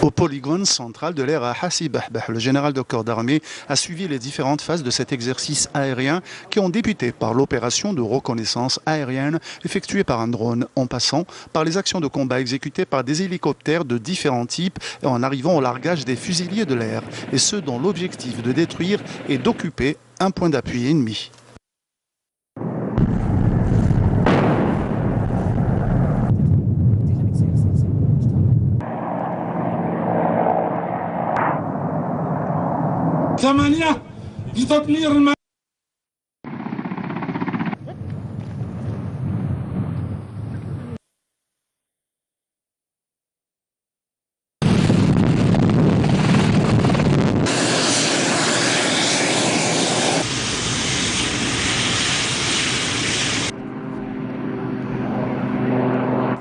Au polygone central de l'air à Hassi Bahbah, le général de corps d'armée a suivi les différentes phases de cet exercice aérien qui ont débuté par l'opération de reconnaissance aérienne effectuée par un drone, en passant par les actions de combat exécutées par des hélicoptères de différents types et en arrivant au largage des fusiliers de l'air, et ce dont l'objectif de détruire et d'occuper un point d'appui ennemi. ثمانية لتطوير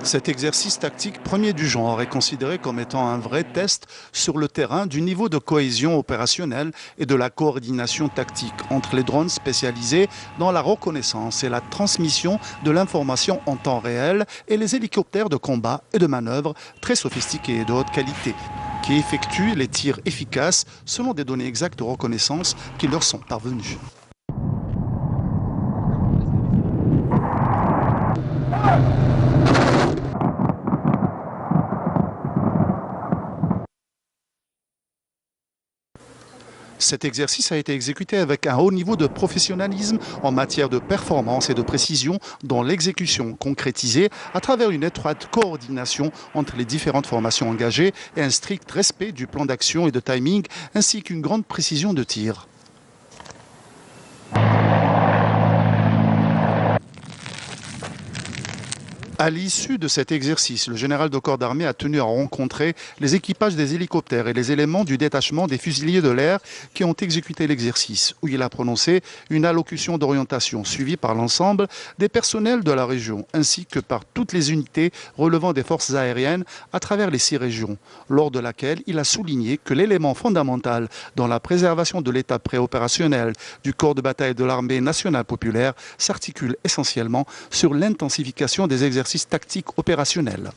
Cet exercice tactique premier du genre est considéré comme étant un vrai test sur le terrain du niveau de cohésion opérationnelle et de la coordination tactique entre les drones spécialisés dans la reconnaissance et la transmission de l'information en temps réel et les hélicoptères de combat et de manœuvre très sophistiqués et de haute qualité qui effectuent les tirs efficaces selon des données exactes de reconnaissance qui leur sont parvenues. Cet exercice a été exécuté avec un haut niveau de professionnalisme en matière de performance et de précision dans l'exécution concrétisée à travers une étroite coordination entre les différentes formations engagées et un strict respect du plan d'action et de timing ainsi qu'une grande précision de tir. À l'issue de cet exercice, le général de corps d'armée a tenu à rencontrer les équipages des hélicoptères et les éléments du détachement des fusiliers de l'air qui ont exécuté l'exercice, où il a prononcé une allocution d'orientation suivie par l'ensemble des personnels de la région, ainsi que par toutes les unités relevant des forces aériennes à travers les 6 régions, lors de laquelle il a souligné que l'élément fondamental dans la préservation de l'état préopérationnel du corps de bataille de l'armée nationale populaire s'articule essentiellement sur l'intensification des exercices tactiques opérationnels.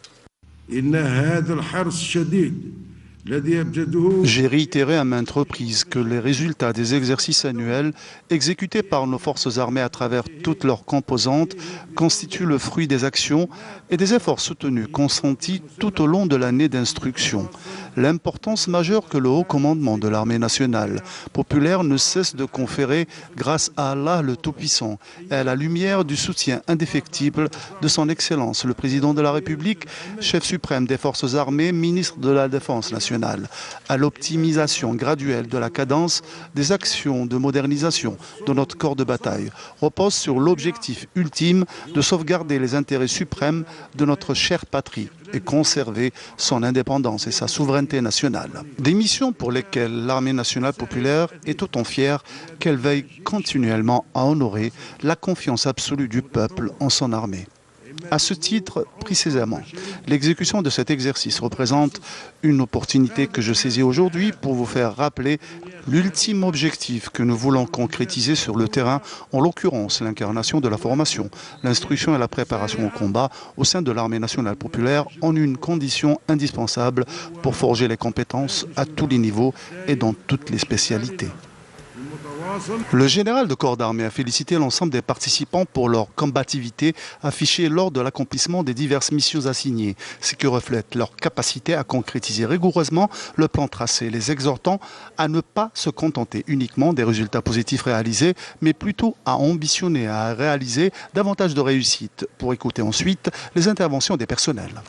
J'ai réitéré à maintes reprises que les résultats des exercices annuels exécutés par nos forces armées à travers toutes leurs composantes constituent le fruit des actions et des efforts soutenus consentis tout au long de l'année d'instruction. L'importance majeure que le haut commandement de l'armée nationale populaire ne cesse de conférer grâce à Allah le Tout-Puissant et à la lumière du soutien indéfectible de son Excellence le Président de la République, chef suprême des forces armées, ministre de la Défense nationale, à l'optimisation graduelle de la cadence des actions de modernisation de notre corps de bataille, repose sur l'objectif ultime de sauvegarder les intérêts suprêmes de notre chère patrie et conserver son indépendance et sa souveraineté nationale. Des missions pour lesquelles l'armée nationale populaire est autant fière qu'elle veille continuellement à honorer la confiance absolue du peuple en son armée. À ce titre, précisément, l'exécution de cet exercice représente une opportunité que je saisis aujourd'hui pour vous faire rappeler l'ultime objectif que nous voulons concrétiser sur le terrain, en l'occurrence l'incarnation de la formation, l'instruction et la préparation au combat au sein de l'armée nationale populaire en une condition indispensable pour forger les compétences à tous les niveaux et dans toutes les spécialités. Le général de corps d'armée a félicité l'ensemble des participants pour leur combativité affichée lors de l'accomplissement des diverses missions assignées, ce qui reflète leur capacité à concrétiser rigoureusement le plan tracé, les exhortant à ne pas se contenter uniquement des résultats positifs réalisés, mais plutôt à ambitionner à réaliser davantage de réussites, pour écouter ensuite les interventions des personnels.